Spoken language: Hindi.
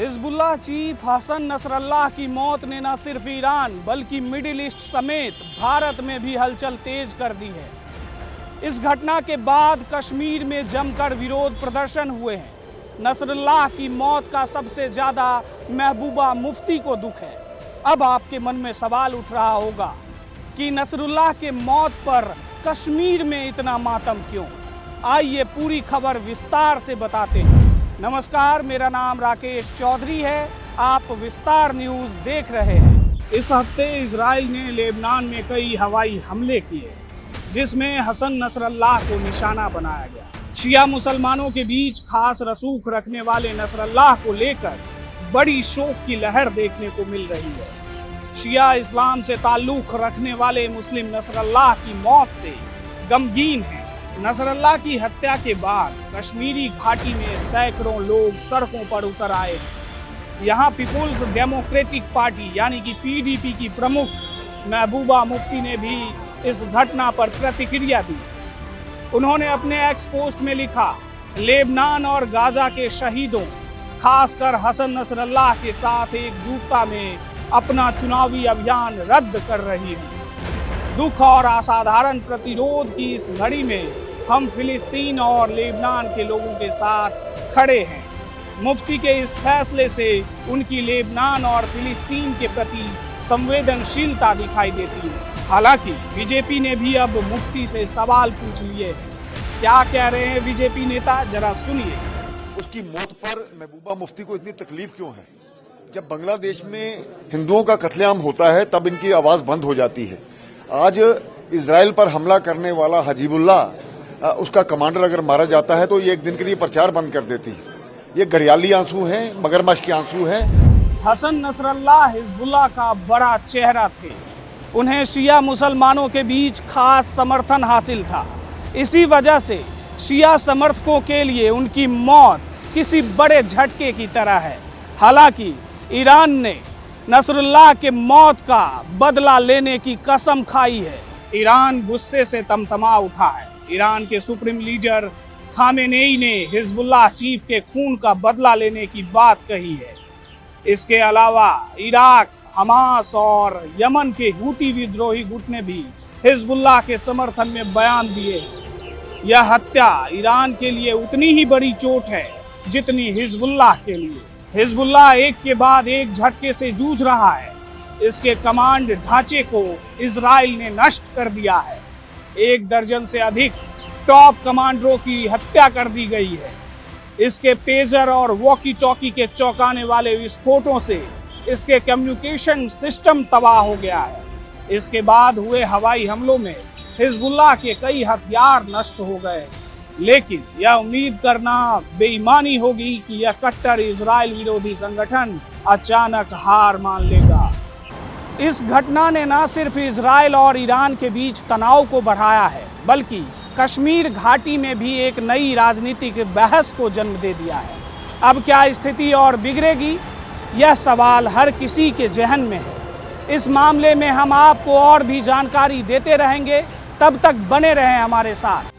हिजबुल्लाह चीफ हसन नसरल्लाह की मौत ने न सिर्फ ईरान बल्कि मिडिल ईस्ट समेत भारत में भी हलचल तेज कर दी है। इस घटना के बाद कश्मीर में जमकर विरोध प्रदर्शन हुए हैं। नसरल्लाह की मौत का सबसे ज्यादा महबूबा मुफ्ती को दुख है। अब आपके मन में सवाल उठ रहा होगा कि नसरुल्लाह के मौत पर कश्मीर में इतना मातम क्यों? आइए पूरी खबर विस्तार से बताते हैं। नमस्कार, मेरा नाम राकेश चौधरी है। आप विस्तार न्यूज़ देख रहे हैं। इस हफ्ते इजराइल ने लेबनान में कई हवाई हमले किए जिसमें हसन नसरल्लाह को निशाना बनाया गया। शिया मुसलमानों के बीच खास रसूख रखने वाले नसरल्लाह को लेकर बड़ी शोक की लहर देखने को मिल रही है। शिया इस्लाम से ताल्लुक रखने वाले मुस्लिम नसरल्लाह की मौत से गमगीन हैं। नसरल्लाह की हत्या के बाद कश्मीरी घाटी में सैकड़ों लोग सड़कों पर उतर आए हैं। यहाँ पीपुल्स डेमोक्रेटिक पार्टी यानी कि पीडीपी की प्रमुख महबूबा मुफ्ती ने भी इस घटना पर प्रतिक्रिया दी। उन्होंने अपने एक्स पोस्ट में लिखा, लेबनान और गाजा के शहीदों, खासकर हसन नसरल्लाह के साथ एकजुटता में अपना चुनावी अभियान रद्द कर रही हूँ। दुख और असाधारण प्रतिरोध की इस घड़ी में हम फिलिस्तीन और लेबनान के लोगों के साथ खड़े हैं। मुफ्ती के इस फैसले से उनकी लेबनान और फिलिस्तीन के प्रति संवेदनशीलता दिखाई देती है। हालांकि बीजेपी ने भी अब मुफ्ती से सवाल पूछ लिए हैं। क्या कह रहे हैं बीजेपी नेता, जरा सुनिए। उसकी मौत पर महबूबा मुफ्ती को इतनी तकलीफ क्यों है? जब बांग्लादेश में हिंदुओं का कत्लेआम होता है तब इनकी आवाज बंद हो जाती है। आज इजराइल पर हमला करने वाला हजीबुल्लाह, उसका कमांडर अगर मारा जाता है तो ये एक दिन के लिए प्रचार बंद कर देती है। ये घड़ियाली आंसू हैं, मगरमच्छ के आंसू हैं। हसन नसरल्लाह हिजबुल्लाह का बड़ा चेहरा थे। उन्हें शिया मुसलमानों के बीच खास समर्थन हासिल था। इसी वजह से शिया समर्थकों के लिए उनकी मौत किसी बड़े झटके की तरह है। हालांकि ईरान ने नसरुल्लाह के मौत का बदला लेने की कसम खाई है। ईरान गुस्से से तमतमा उठा है। ईरान के सुप्रीम लीडर खामेनेई ने हिजबुल्लाह चीफ के खून का बदला लेने की बात कही है। इसके अलावा इराक, हमास और यमन के हूती विद्रोही गुट ने भी हिजबुल्लाह के समर्थन में बयान दिए हैं। यह हत्या ईरान के लिए उतनी ही बड़ी चोट है जितनी हिजबुल्लाह के लिए। हिजबुल्लाह एक के बाद एक झटके से जूझ रहा है। इसके कमांड ढांचे को इजराइल ने नष्ट कर दिया है। 1 दर्जन से अधिक टॉप कमांडरों की हत्या कर दी गई है। इसके पेजर और वॉकी टॉकी के चौंकाने वाले विस्फोटों से इसके कम्युनिकेशन सिस्टम तबाह हो गया है। इसके बाद हुए हवाई हमलों में हिजबुल्लाह के कई हथियार नष्ट हो गए। लेकिन यह उम्मीद करना बेईमानी होगी कि यह कट्टर इजराइल विरोधी संगठन अचानक हार मान लेगा। इस घटना ने न सिर्फ इजराइल और ईरान के बीच तनाव को बढ़ाया है बल्कि कश्मीर घाटी में भी एक नई राजनीतिक बहस को जन्म दे दिया है। अब क्या स्थिति और बिगड़ेगी? यह सवाल हर किसी के जहन में है। इस मामले में हम आपको और भी जानकारी देते रहेंगे। तब तक बने रहें हमारे साथ।